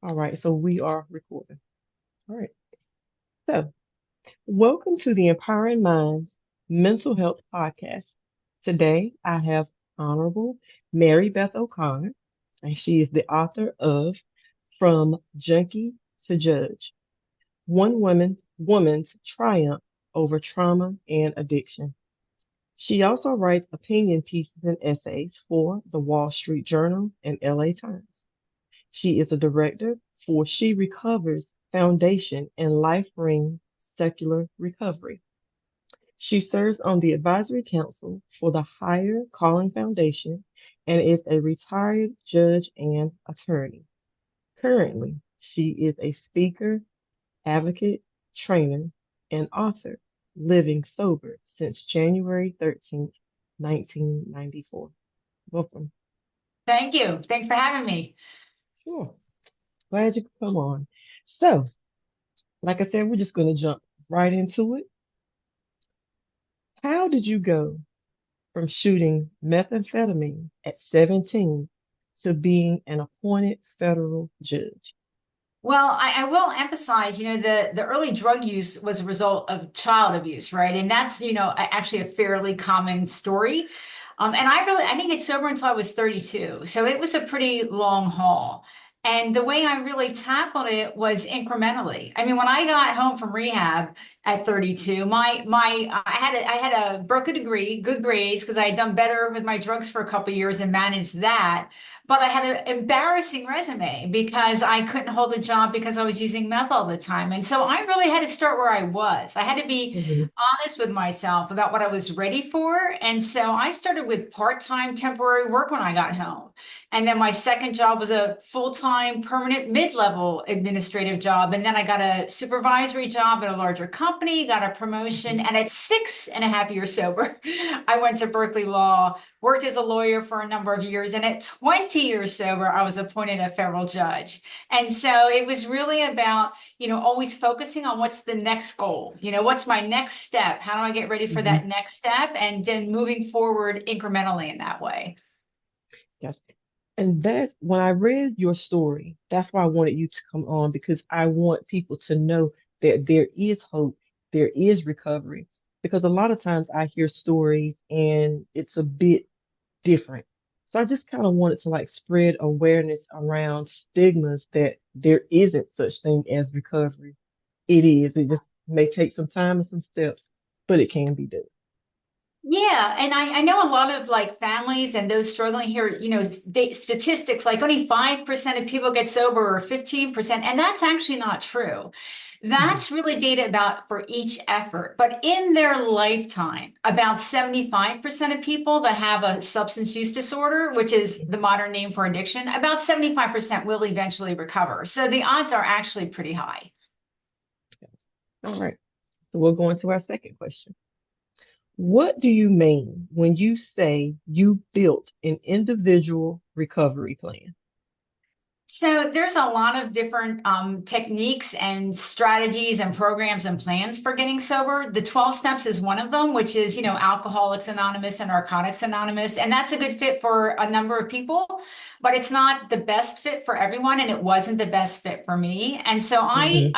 All right, so we are recording. All right. So, welcome to the Empowering Minds Mental Health Podcast. Today, I have Honorable Mary Beth O'Connor, and she is the author of From Junkie to Judge: Woman's Triumph Over Trauma and Addiction. She also writes opinion pieces and essays for the Wall Street Journal and LA Times. She is a director for She Recovers Foundation and Life Ring Secular Recovery. She serves on the advisory council for the Higher Calling Foundation and is a retired judge and attorney. Currently, she is a speaker, advocate, trainer, and author, living sober since January 13th, 1994. Welcome. Thank you. Thanks for having me. Sure. Glad you could come on. So, like I said, we're just going to jump right into it. How did you go from shooting methamphetamine at 17 to being an appointed federal judge? Well, I will emphasize, the early drug use was a result of child abuse, right? And that's, actually a fairly common story. And I didn't get sober until I was 32. So it was a pretty long haul. And the way I really tackled it was incrementally. I mean, when I got home from rehab at 32, I had a broken degree, good grades, because I had done better with my drugs for a couple of years and managed that. But I had an embarrassing resume because I couldn't hold a job because I was using meth all the time. And so I really had to start where I was. I had to be Hmm. honest with myself about what I was ready for. And so I started with part-time temporary work when I got home. And then my second job was a full-time permanent mid-level administrative job. And then I got a supervisory job at a larger company, got a promotion. Hmm. And at 6.5 years sober, I went to Berkeley Law, worked as a lawyer for a number of years. And at 20 years sober, I was appointed a federal judge. And so it was really about, always focusing on what's the next goal, what's my next step? How do I get ready for Hmm. that next step? And then moving forward incrementally in that way. Yes. And that's when I read your story, that's why I wanted you to come on because I want people to know that there is hope, there is recovery. Because a lot of times I hear stories and it's a bit different. So I just kind of wanted to like spread awareness around stigmas that there isn't such thing as recovery. It is. It just may take some time and some steps, but it can be done. Yeah, and I know a lot of like families and those struggling here, statistics like only 5% of people get sober or 15%, and that's actually not true. Mhm. That's really data about for each effort. But in their lifetime, about 75% of people that have a substance use disorder, which is the modern name for addiction, about 75% will eventually recover. So the odds are actually pretty high. All right. So we'll go into our second question. What do you mean when you say you built an individual recovery plan? So there's a lot of different techniques and strategies and programs and plans for getting sober. The 12 steps is one of them, which is, Alcoholics Anonymous and Narcotics Anonymous. And that's a good fit for a number of people, but it's not the best fit for everyone. And it wasn't the best fit for me. And so Hmm.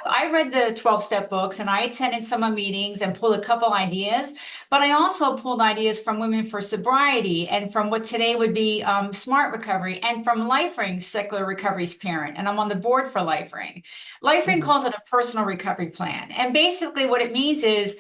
I read the 12 step books and I attended some of meetings and pulled a couple ideas, but I also pulled ideas from Women for Sobriety and from what today would be Smart Recovery and from LifeRing, Secular Recovery's parent. And I'm on the board for LifeRing. LifeRing Hmm. calls it a personal recovery plan. And basically, what it means is,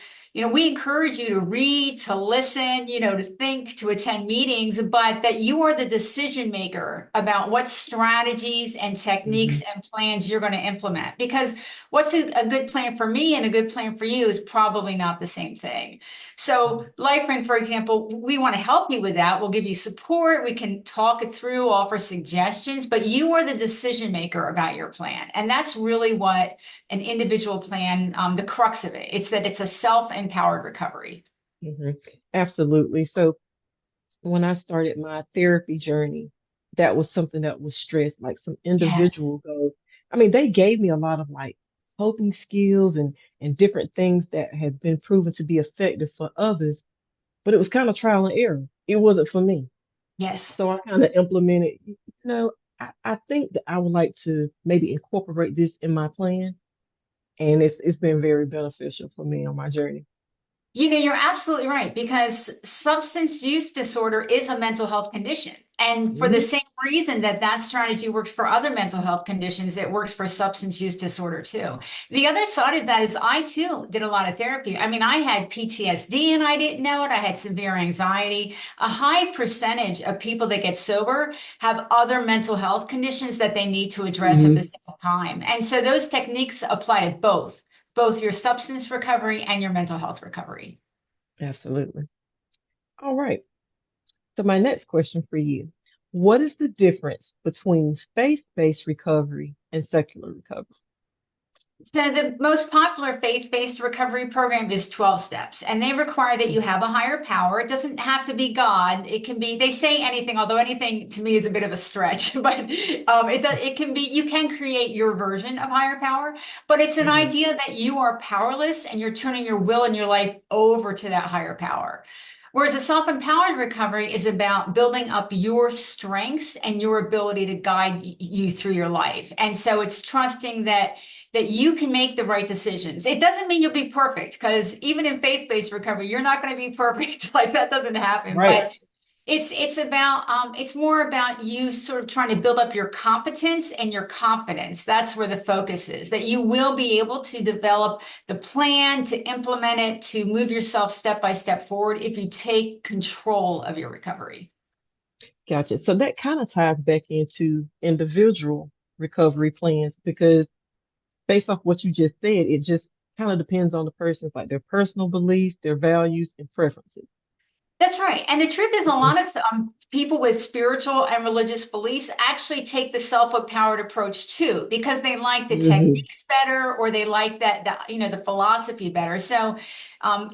we encourage you to read, to listen, to think, to attend meetings, but that you are the decision maker about what strategies and techniques Hmm. and plans you're going to implement. Because what's a good plan for me and a good plan for you is probably not the same thing. So, LifeRing, for example, we want to help you with that. We'll give you support. We can talk it through, offer suggestions, but you are the decision maker about your plan. And that's really what an individual plan, the crux of it, it's that it's a self-empowered recovery. Hmm. Absolutely. So when I started my therapy journey, that was something that was stressed, like some Yes. individual goals. I mean, they gave me a lot of like coping skills and different things that had been proven to be effective for others, but it was kind of trial and error. It wasn't for me. Yes. So I kind of implemented, I think that I would like to maybe incorporate this in my plan, and it's been very beneficial for me on my journey. You know, you're absolutely right because substance use disorder is a mental health condition. And for the Hmm. same reason that that strategy works for other mental health conditions, it works for substance use disorder too. The other side of that is I too did a lot of therapy. I mean, I had PTSD and I didn't know it. I had severe anxiety. A high percentage of people that get sober have other mental health conditions that they need to address at the Hmm. same time. And so those techniques apply to both your substance recovery and your mental health recovery. Absolutely. All right. So my next question for you: what is the difference between faith-based recovery and secular recovery? So the most popular faith-based recovery program is 12 steps, and they require that you have a higher power. It doesn't have to be God. It can be, they say anything, although anything to me is a bit of a stretch, but it can be, you can create your version of higher power, but it's an Hmm. idea that you are powerless and you're turning your will and your life over to that higher power. Whereas a self-empowered recovery is about building up your strengths and your ability to guide you through your life. And so it's trusting that you can make the right decisions. It doesn't mean you'll be perfect because even in faith-based recovery, you're not going to be perfect. Like that doesn't happen. Right. But it's more about you sort of trying to build up your competence and your confidence. That's where the focus is, that you will be able to develop the plan, to implement it, to move yourself step by step forward if you take control of your recovery. Gotcha. So that kind of ties back into individual recovery plans because based off what you just said, it just kind of depends on the person's like their personal beliefs, their values, and preferences. That's right. And the truth is, a Hmm. lot of people with spiritual and religious beliefs actually take the self-empowered approach too, because they like the Hmm. techniques better, or they like the philosophy better. So,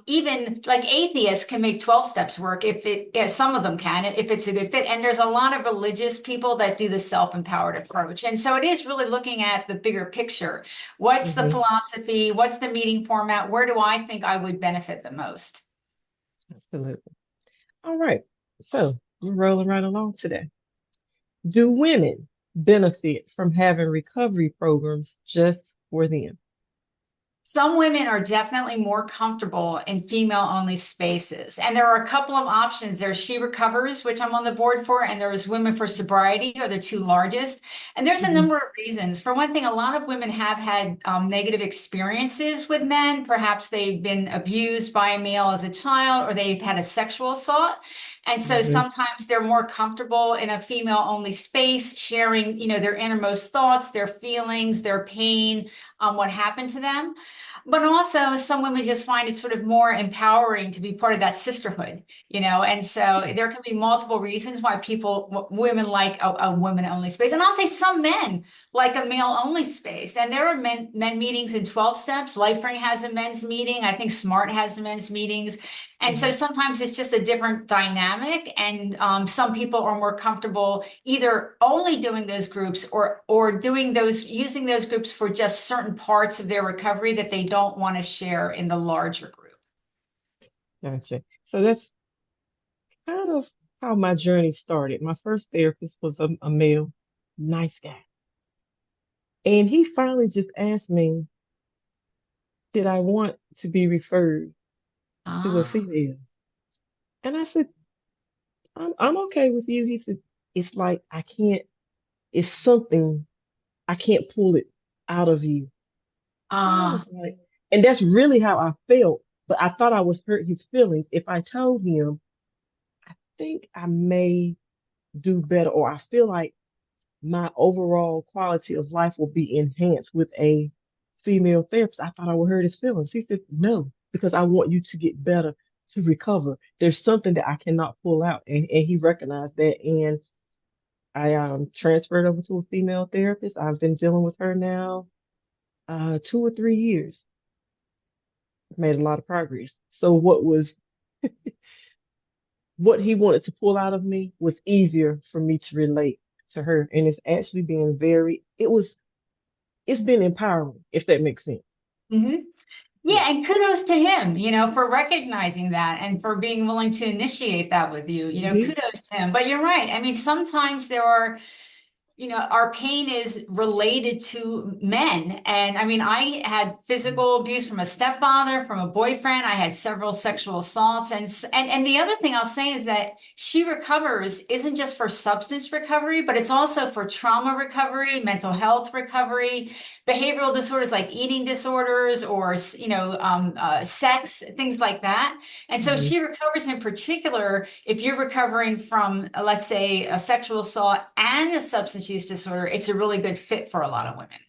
even like atheists can make 12 steps work if yeah, some of them can, if it's a good fit. And there's a lot of religious people that do the self-empowered approach. And so it is really looking at the bigger picture. What's the Hmm. philosophy? What's the meeting format? Where do I think I would benefit the most? Absolutely. All right. So we're rolling right along today. Do women benefit from having recovery programs just for them? Some women are definitely more comfortable in female only spaces. And there are a couple of options. There's She Recovers, which I'm on the board for, and there's Women for Sobriety, are the two largest. And there's a Hmm. number of reasons. For one thing, a lot of women have had negative experiences with men. Perhaps they've been abused by a male as a child, or they've had a sexual assault. And so Hmm. sometimes they're more comfortable in a female only space, sharing, their innermost thoughts, their feelings, their pain, what happened to them. But also, some women just find it sort of more empowering to be part of that sisterhood, And so there can be multiple reasons why women like a women only space. And I'll say some men like a male only space. And there are men meetings in 12 steps. LifeBring has a men's meeting. I think Smart has men's meetings. And so Hmm. sometimes it's just a different dynamic. And some people are more comfortable either only doing those groups or doing those using those groups for just certain parts of their recovery that they don't want to share in the larger group. Gotcha. So that's kind of how my journey started. My first therapist was a male, nice guy. And he finally just asked me, did I want to be referred to a Ah, female? And I said, I'm okay with you. He said, it's like it's something I can't pull it out of you. And I was ah, like, and that's really how I felt. But I thought I was hurt his feelings. If I told him, I think I may do better, or I feel like my overall quality of life will be enhanced with a female therapist. I thought I would hurt his feelings. He said, no, because I want you to get better, to recover. There's something that I cannot pull out. And he recognized that. And I transferred over to a female therapist. I've been dealing with her now 2 or 3 years. Made a lot of progress. So what he wanted to pull out of me was easier for me to relate to her. And it's actually been it's been empowering, if that makes sense. hmm. Yeah. Yeah, and kudos to him, for recognizing that and for being willing to initiate that with you. Hmm. Kudos to him. But you're right. I mean, sometimes there are our pain is related to men. And I mean, I had physical abuse from a stepfather, from a boyfriend. I had several sexual assaults. And the other thing I'll say is that She Recovers isn't just for substance recovery, but it's also for trauma recovery, mental health recovery, behavioral disorders like eating disorders or, sex, things like that. And so Mhm. She Recovers in particular, if you're recovering from, let's say, a sexual assault and a substance use disorder, it's a really good fit for a lot of women.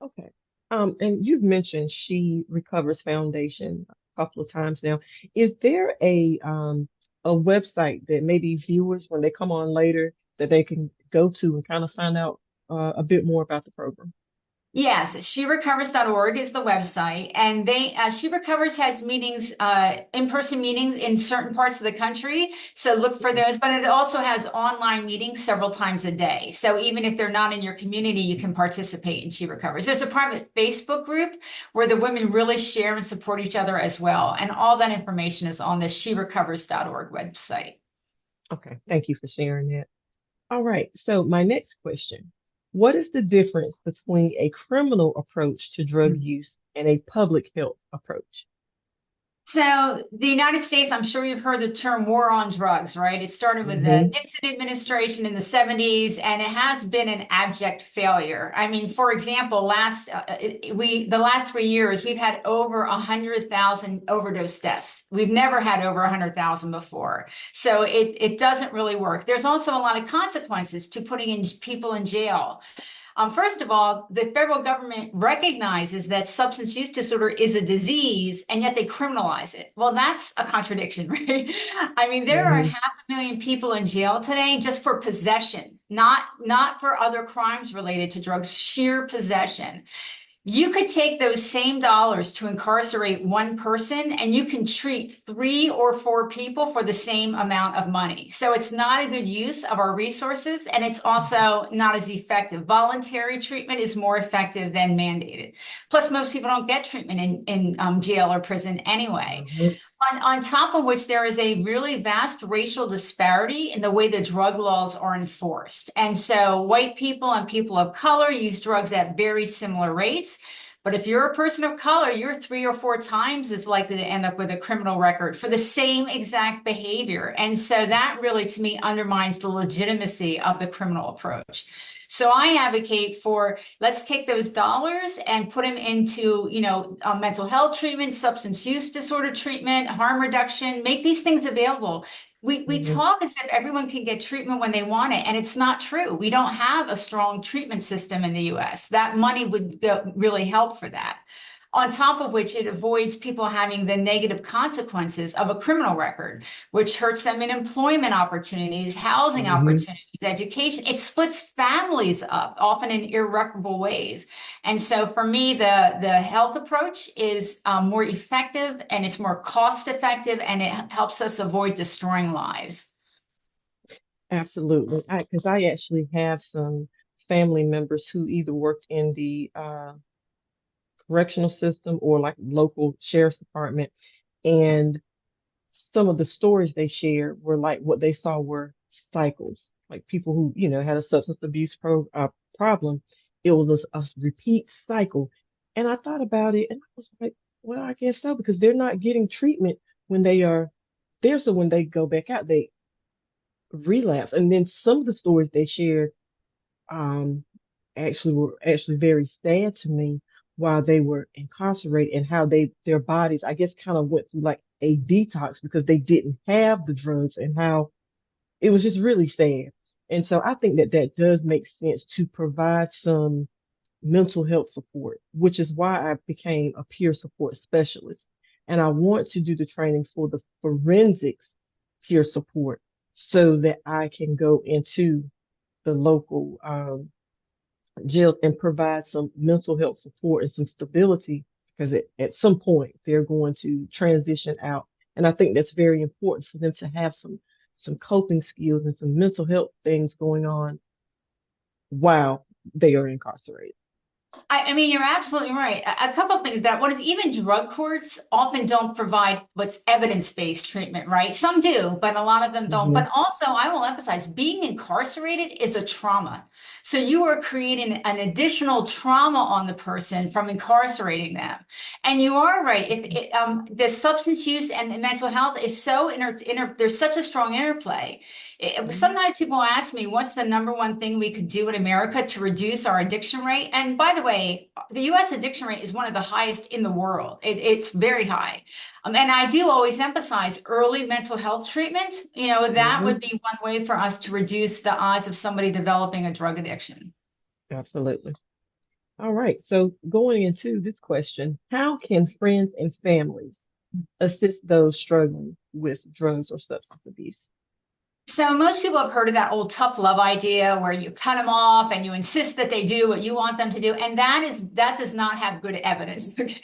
Okay. And you've mentioned She Recovers Foundation a couple of times now. Is there a website that maybe viewers, when they come on later, that they can go to and kind of find out a bit more about the program? Yes, sherecovers.org is the website, and She Recovers has meetings, in-person meetings in certain parts of the country. So look for Mhm. those, but it also has online meetings several times a day. So even if they're not in your community, you can participate in She Recovers. There's a private Facebook group where the women really share and support each other as well. And all that information is on the sherecovers.org website. Okay. Thank you for sharing that. All right. So my next question, what is the difference between a criminal approach to drug use and a public health approach? So the United States, I'm sure you've heard the term war on drugs, right? It started with the Hmm. Nixon administration in the 70s, and it has been an abject failure. I mean, for example, the last 3 years, we've had over 100,000 overdose deaths. We've never had over 100,000 before. So it doesn't really work. There's also a lot of consequences to putting in people in jail. First of all, the federal government recognizes that substance use disorder is a disease, and yet they criminalize it. Well, that's a contradiction, right? I mean, there are Hmm. 500,000 people in jail today just for possession, not for other crimes related to drugs, sheer possession. You could take those same dollars to incarcerate one person and you can treat 3 or 4 people for the same amount of money. So it's not a good use of our resources and it's also not as effective. Voluntary treatment is more effective than mandated. Plus, most people don't get treatment in jail or prison anyway. Hmm. On top of which, there is a really vast racial disparity in the way the drug laws are enforced. And so, white people and people of color use drugs at very similar rates. But if you're a person of color, you're 3 or 4 times as likely to end up with a criminal record for the same exact behavior. And so, that really, to me, undermines the legitimacy of the criminal approach. So I advocate for let's take those dollars and put them into, mental health treatment, substance use disorder treatment, harm reduction, make these things available. We Hmm. talk as if everyone can get treatment when they want it, and it's not true. We don't have a strong treatment system in the US. That money would really help for that. On top of which, it avoids people having the negative consequences of a criminal record, which hurts them in employment opportunities, housing Hmm. opportunities, education. It splits families up, often in irreparable ways. And so for me, the health approach is more effective and it's more cost effective and it helps us avoid destroying lives. Absolutely. Because I actually have some family members who either work in the correctional system or like local sheriff's department. And some of the stories they shared were like what they saw were cycles, like people who, had a substance abuse problem. It was a repeat cycle. And I thought about it and I was like, well, I guess so, because they're not getting treatment when they are there. So when they go back out, they relapse. And then some of the stories they shared um, actually were actually very sad to me while they were incarcerated and how their bodies, I guess, kind of went through like a detox because they didn't have the drugs and how it was just really sad. And so I think that that does make sense to provide some mental health support, which is why I became a peer support specialist. And I want to do the training for the forensics peer support so that I can go into the local jail and provide some mental health support and some stability because at some point they're going to transition out. And I think that's very important for them to have some coping skills and some mental health things going on while they are incarcerated. I mean, you're absolutely right. A couple of things that one is even drug courts often don't provide what's evidence-based treatment, right? Some do, but a lot of them don't. Hmm. But also, I will emphasize being incarcerated is a trauma. So you are creating an additional trauma on the person from incarcerating them. And you are right. The substance use and the mental health is so there's such a strong interplay. Hmm. Sometimes people ask me, what's the number one thing we could do in America to reduce our addiction rate? And by the way, the US addiction rate is one of the highest in the world. It's very high. And I do always emphasize early mental health treatment. That Hmm. would be one way for us to reduce the odds of somebody developing a drug addiction. Absolutely. All right. So going into this question, how can friends and families assist those struggling with drugs or substance abuse? So most people have heard of that old tough love idea where you cut them off and you insist that they do what you want them to do, and that does not have good evidence. The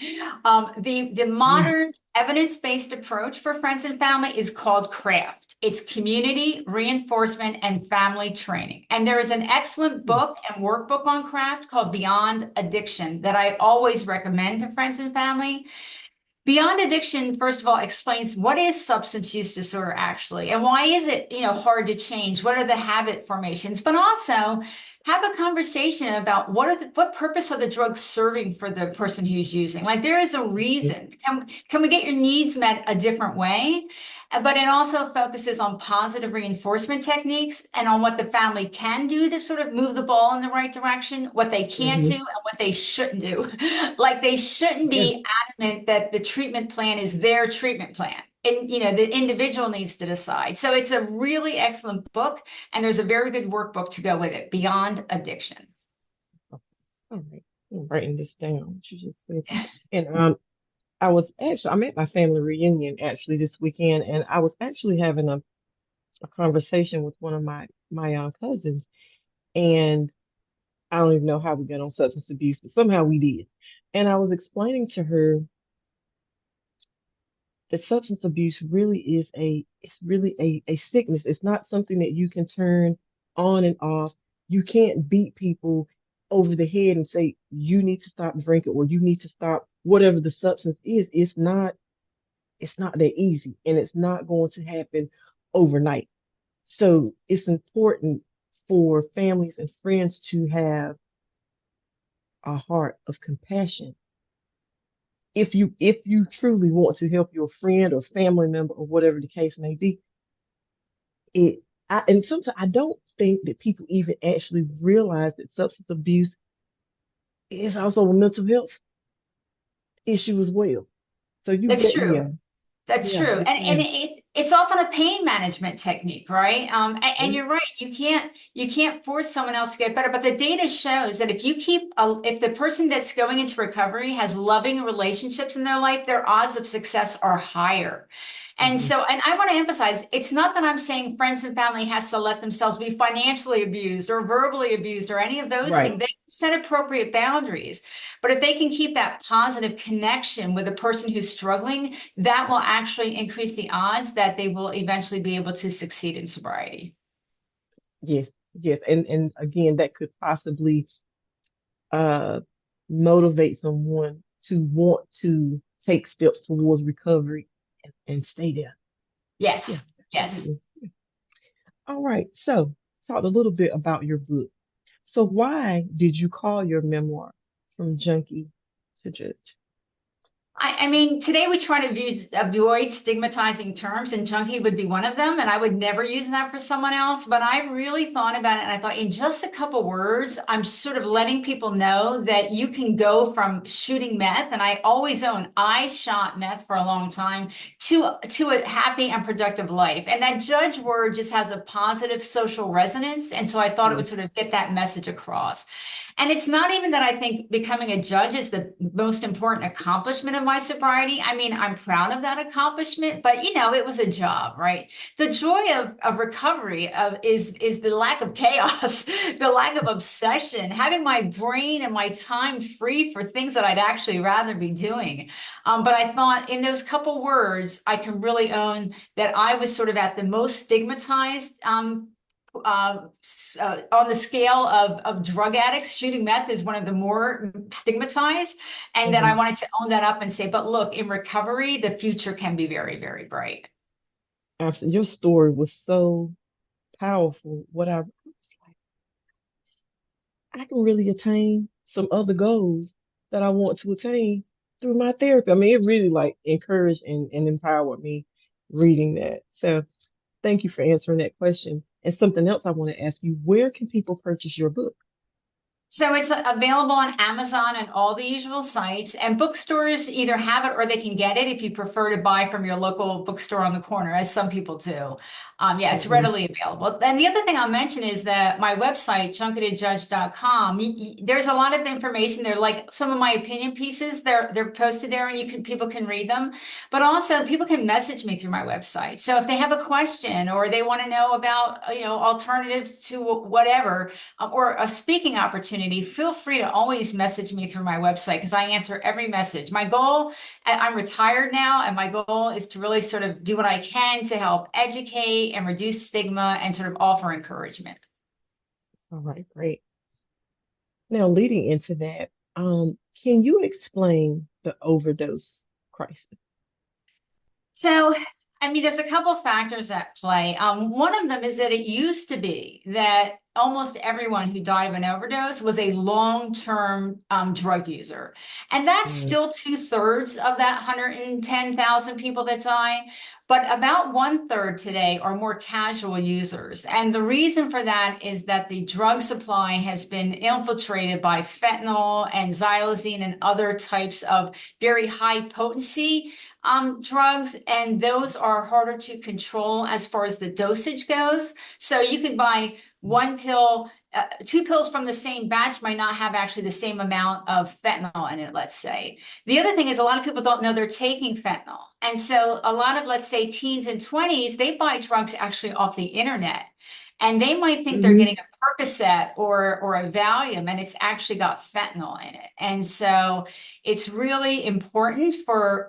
Mm. modern evidence-based approach for friends and family is called CRAFT. It's community reinforcement and family training, and there is an excellent Mm. book and workbook on CRAFT called Beyond Addiction that I always recommend to friends and family. Beyond Addiction, first of all, explains what is substance use disorder actually, and why is it, hard to change? What are the habit formations? But also have a conversation about what purpose are the drugs serving for the person who's using? Like there is a Mhm. reason. Can we get your needs met a different way? But it also focuses on positive reinforcement techniques and on what the family can do to sort of move the ball in the right direction, what they can't do, Mhm. and what they shouldn't do. Like they shouldn't Yes. be that the treatment plan is their treatment plan. And the individual needs to decide. So it's a really excellent book, and there's a very good workbook to go with it, Beyond Addiction. All right. I'm writing this down, what you just said. And I'm at my family reunion actually this weekend, and I was actually having a conversation with one of my cousins, and I don't even know how we got on substance abuse, but somehow we did. And I was explaining to her that substance abuse really is it's really a sickness. It's not something that you can turn on and off. You can't beat people over the head and say you need to stop drinking or you need to stop whatever the substance is. It's not that easy and it's not going to happen overnight. So it's important for families and friends to have a heart of compassion if you truly want to help your friend or family member or whatever the case may be. And sometimes I don't think that people even actually realize that substance abuse is also a mental health issue as well. So you That's get true. yeah. That's Yeah, true. yes And ma'am. it's often a pain management technique, right? And Mhm. you're right. You can't force someone else to get better. But the data shows that if the person that's going into recovery has loving relationships in their life, their odds of success are higher. Mhm. And I want to emphasize, it's not that I'm saying friends and family has to let themselves be financially abused or verbally abused or any of those Right. things. They can set appropriate boundaries. But if they can keep that positive connection with a person who's struggling, that will actually increase the odds that they will eventually be able to succeed in sobriety. Yes. Yes. And again, that could possibly uh motivate someone to want to take steps towards recovery and stay there. Yeah, Yes, yes. absolutely. All right. So talk a little bit about your book. So why did you call your memoir From Junkie to Judge? I mean, today we try to avoid stigmatizing terms, and junkie would be one of them. And I would never use that for someone else. But I really thought about it, and I thought, in just a couple words, I'm sort of letting people know that you can go from shooting meth, and I shot meth for a long time, to a happy and productive life. And that judge word just has a positive social resonance, and so I thought it would Yes. sort of get that message across. And it's not even that I think becoming a judge is the most important accomplishment of my sobriety. I mean, I'm proud of that accomplishment, but it was a job, right? The joy of recovery is the lack of chaos, the lack of obsession, having my brain and my time free for things that I'd actually rather be doing. But I thought in those couple words, I can really own that I was sort of at the most stigmatized on the scale of drug addicts, shooting meth is one of the more stigmatized. And then I Hmm. wanted to own that up and say, but look, in recovery, the future can be very, very bright. Absolutely. Your story was so powerful. What I was like, I can really attain some other goals that I want to attain through my therapy. I mean, it really like encouraged and empowered me reading that. So thank you for answering that question. And something else I want to ask you, where can people purchase your book? So it's available on Amazon and all the usual sites, and bookstores either have it or they can get it if you prefer to buy from your local bookstore on the corner, as some people do. Yeah, it's Hmm. readily available. And the other thing I'll mention is that my website, junketadjudge.com, there's a lot of information there, like some of my opinion pieces, they're posted there and people can read them. But also people can message me through my website. So if they have a question or they want to know about, alternatives to whatever, or a speaking opportunity, feel free to always message me through my website because I answer every message. My goal, I'm retired now, and my goal is to really sort of do what I can to help educate and reduce stigma and sort of offer encouragement. All right, great. Now, leading into that, can you explain the overdose crisis? So, I mean, there's a couple factors at play. One of them is that it used to be that almost everyone who died of an overdose was a long-term drug user. And that's Mm, still two-thirds of that 110,000 people that die. But about one-third today are more casual users. And the reason for that is that the drug supply has been infiltrated by fentanyl and xylazine and other types of very high potency drugs, and those are harder to control as far as the dosage goes. So you could buy one pill, two pills from the same batch might not have actually the same amount of fentanyl in it, let's say. The other thing is a lot of people don't know they're taking fentanyl. And so a lot of, let's say, teens and 20s, they buy drugs actually off the internet. And they might think they're hmm. getting a Percocet or a Valium, and it's actually got fentanyl in it. And so it's really important for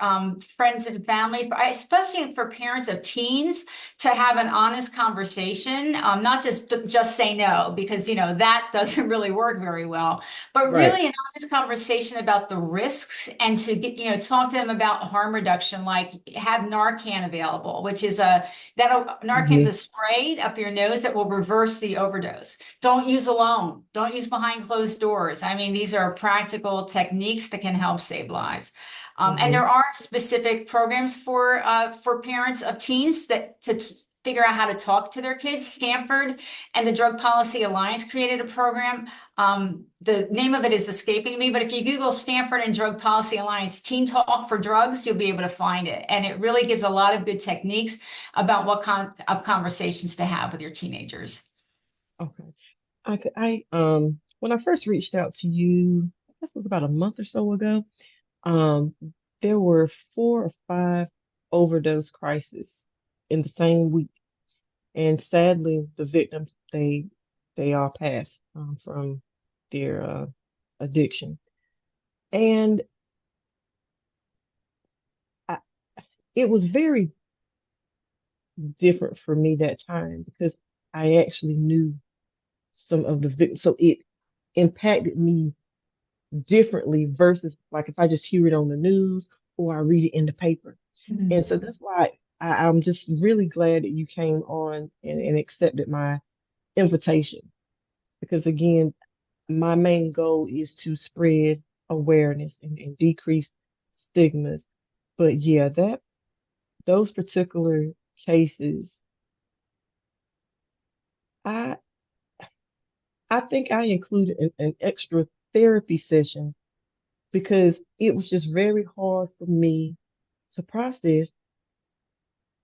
friends and family, especially for parents of teens, to have an honest conversation, not just say no, because that doesn't really work very well, but Right. really an honest conversation about the risks and to get talk to them about harm reduction, like have Narcan available, which is Narcan's Hmm. a spray up your nose that will reverse the overdose. Don't use alone. Don't use behind closed doors. I mean, these are practical techniques that can help save lives. And Hmm. there are specific programs for parents of teens that to figure out how to talk to their kids. Stanford and the Drug Policy Alliance created a program. The name of it is escaping me, but if you Google Stanford and Drug Policy Alliance Teen Talk for Drugs, you'll be able to find it. And it really gives a lot of good techniques about what kind of conversations to have with your teenagers. Okay. When I first reached out to you, I guess it was about a month or so ago. Um, there were 4 or 5 overdose crises in the same week, and sadly, the victims they all passed from their addiction. And I, it was very different for me that time because I actually knew some of the victims, so it impacted me differently versus like if I just hear it on the news or I read it in the paper. And Mhm. so that's why I'm just really glad that you came on and accepted my invitation because again, my main goal is to spread awareness and decrease stigmas. But yeah, that those particular cases, I I think I included an extra therapy session because it was just very hard for me to process.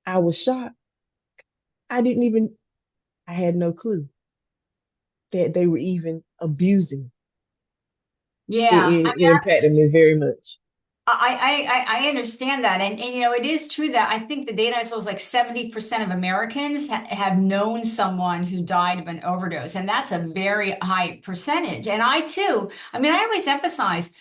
I was shocked. I didn't even, I had no clue that they were even abusing. It, Yeah, it, it impacted me very much. I understand that, and it is true that I think the data I saw was like 70% of Americans have known someone who died of an overdose, and that's a very high percentage. And I too, I mean, I always emphasize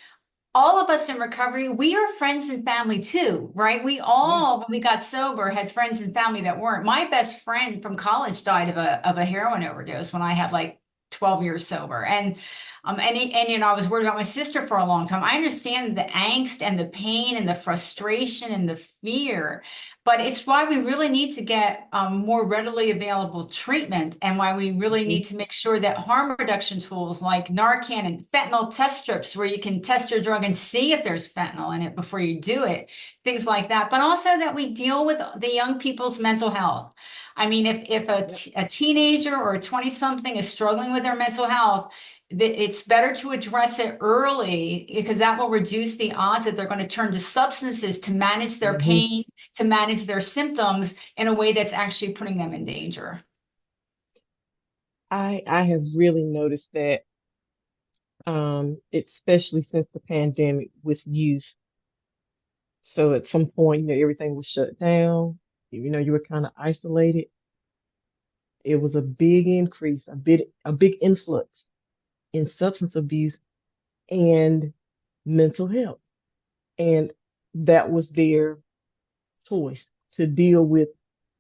all of us in recovery, we are friends and family too, right? We Yeah. all, when we got sober, had friends and family that weren't. My best friend from college died of a heroin overdose when I had like 12 years sober. And you know, I was worried about my sister for a long time. I understand the angst and the pain and the frustration and the fear, but it's why we really need to get more readily available treatment, and why we really Hmm. need to make sure that harm reduction tools like Narcan and fentanyl test strips, where you can test your drug and see if there's fentanyl in it before you do it, things like that. But also that we deal with the young people's mental health. I mean, if Yep. a teenager or a 20 something is struggling with their mental health, it's better to address it early, because that will reduce the odds that they're going to turn to substances to manage their Hmm. pain, to manage their symptoms in a way that's actually putting them in danger. I have really noticed that, especially since the pandemic with youth. So at some point, everything was shut down. You were kind of isolated. It was a big increase, a big influx in substance abuse and mental health. And that was their choice to deal with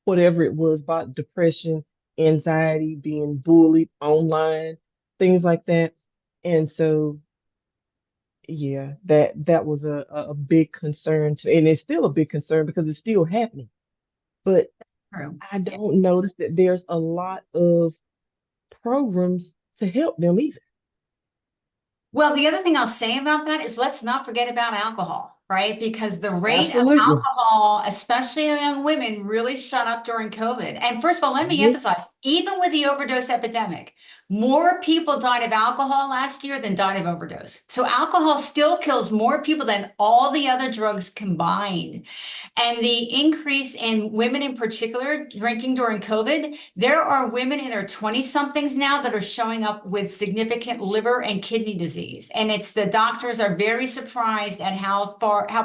whatever it was about depression, anxiety, being bullied online, things like that. And so, yeah, that was a big concern to, and it's still a big concern because it's still happening. But True. I don't notice that there's a lot of programs to help them either. Well, the other thing I'll say about that is let's not forget about alcohol, right? Because the rate of Absolutely. alcohol, especially in young women, really shot up during COVID. And first of all, let me Hmm. emphasize, even with the overdose epidemic, more people died of alcohol last year than died of overdose. So alcohol still kills more people than all the other drugs combined. And the increase in women in particular drinking during COVID, there are women in their 20 somethings now that are showing up with significant liver and kidney disease. And it's the doctors are very surprised at how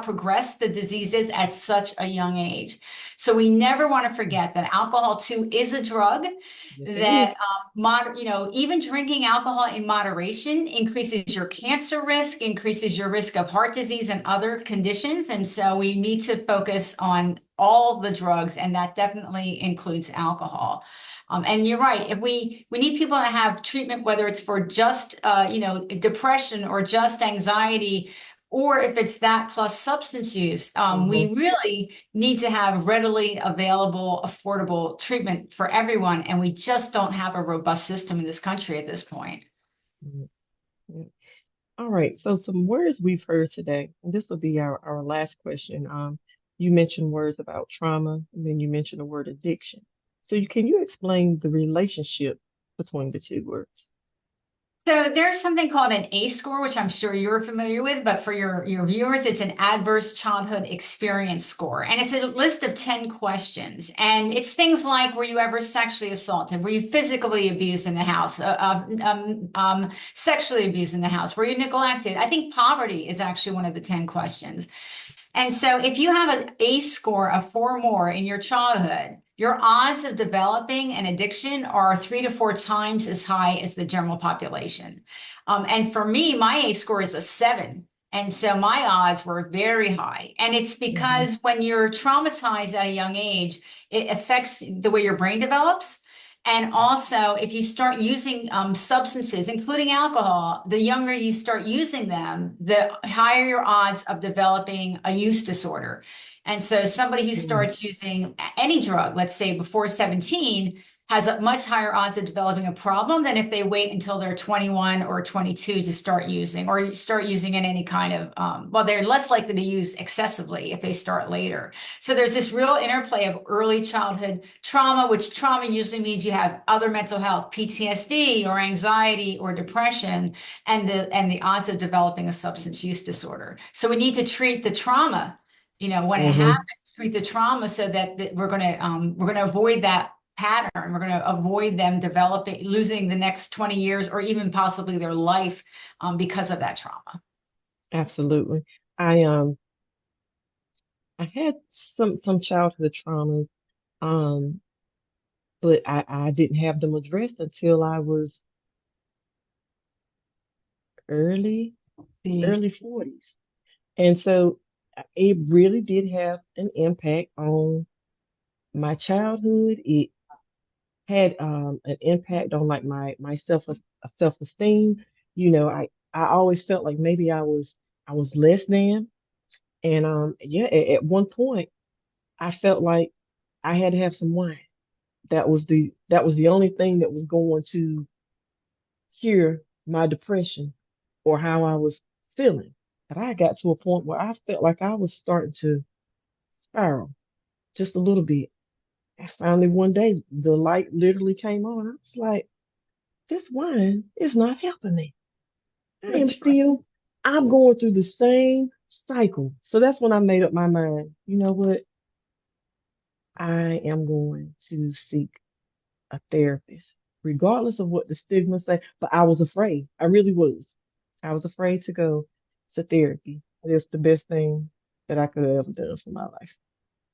progressed the disease is at such a young age. So we never want to forget that alcohol too is a drug, Yes, it that is. even drinking alcohol in moderation increases your cancer risk, increases your risk of heart disease and other conditions. And so we need to focus on all the drugs, and that definitely includes alcohol. And you're right. If we need people to have treatment, whether it's for just depression or just anxiety, or if it's that plus substance use, Hmm. we really need to have readily available, affordable treatment for everyone. And we just don't have a robust system in this country at this point. Yeah. All right. So some words we've heard today, and this will be our last question. You mentioned words about trauma, and then you mentioned the word addiction. So can you explain the relationship between the two words? So there's something called an ACE score, which I'm sure you're familiar with, but for your viewers, it's an adverse childhood experience score. And it's a list of 10 questions. And it's things like, were you ever sexually assaulted? Were you physically abused in the house? Sexually abused in the house? Were you neglected? I think poverty is actually one of the 10 questions. And so if you have an ACE score of four or more in your childhood, your odds of developing an addiction are 3 to 4 times as high as the general population. And for me, my ACE score is a 7. And so my odds were very high. And it's Hmm. because when you're traumatized at a young age, it affects the way your brain develops. And also, if you start using substances, including alcohol, the younger you start using them, the higher your odds of developing a use disorder. And so, somebody who Hmm. starts using any drug, let's say before 17, has a much higher odds of developing a problem than if they wait until they're 21 or 22 to start using, or start using in any kind of, well, they're less likely to use excessively if they start later. So there's this real interplay of early childhood trauma, which trauma usually means you have other mental health, PTSD or anxiety or depression, and the odds of developing a substance use disorder. So we need to treat the trauma, when it Hmm. happens, treat the trauma so that we're gonna avoid that pattern. We're going to avoid them developing, losing the next 20 years or even possibly their life because of that trauma. Absolutely. I had some childhood traumas, um, but I didn't have them addressed until I was early. The early 40s. And so it really did have an impact on my childhood. It had an impact on like my self esteem. I always felt like maybe I was less than, and yeah, at one point I felt like I had to have some wine. That was the only thing that was going to cure my depression or how I was feeling. But I got to a point where I felt like I was starting to spiral just a little bit. And finally, one day, the light literally came on. I was like, this wine is not helping me. That's right. I'm going through the same cycle. So that's when I made up my mind. You know what? I am going to seek a therapist, regardless of what the stigma say. But I was afraid. I really was. I was afraid to go to therapy. It's the best thing that I could have ever done for my life.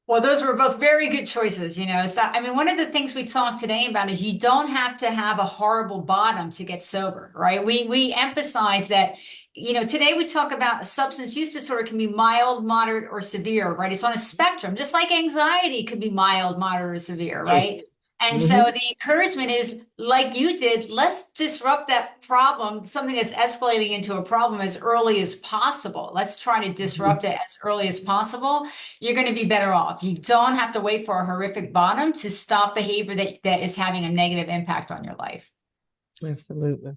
Well, those were both very good choices, you know. So, I mean, one of the things we talked today about is you don't have to have a horrible bottom to get sober, right? We emphasize that, you know, today we talk about substance use disorder can be mild, moderate, or severe, right? It's on a spectrum, just like anxiety could be mild, moderate, or severe, Yes. right? And so Hmm. the encouragement is, like you did, let's disrupt that problem, something that's escalating into a problem as early as possible. Let's try to Hmm. disrupt it as early as possible. You're going to be better off. You don't have to wait for a horrific bottom to stop behavior that is having a negative impact on your life. Absolutely.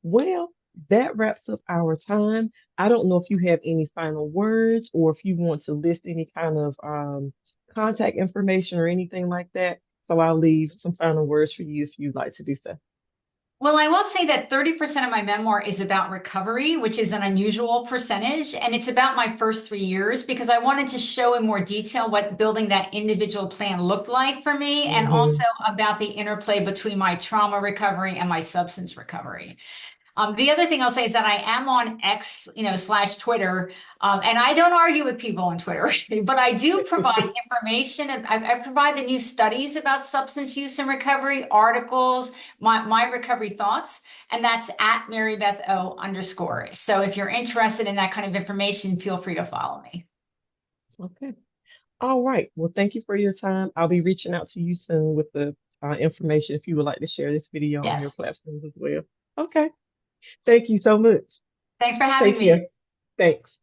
Well, that wraps up our time. I don't know if you have any final words or if you want to list any kind of contact information or anything like that. So I'll leave some final words for you if you'd like to do so. Well, I will say that 30% of my memoir is about recovery, which is an unusual percentage. And it's about my first 3 years because I wanted to show in more detail what building that individual plan looked like for me, and also Hmm. about the interplay between my trauma recovery and my substance recovery. The other thing I'll say is that I am on X, you know, slash Twitter, and I don't argue with people on Twitter, but I do provide information. I provide the new studies about substance use and recovery, articles, my recovery thoughts, and that's at Mary Beth O underscore. So if you're interested in that kind of information, feel free to follow me. Okay. All right. Well, thank you for your time. I'll be reaching out to you soon with the information if you would like to share this video on your Yes. platforms as well. Okay. Thank you so much. Thanks for having Take me. care. Thanks.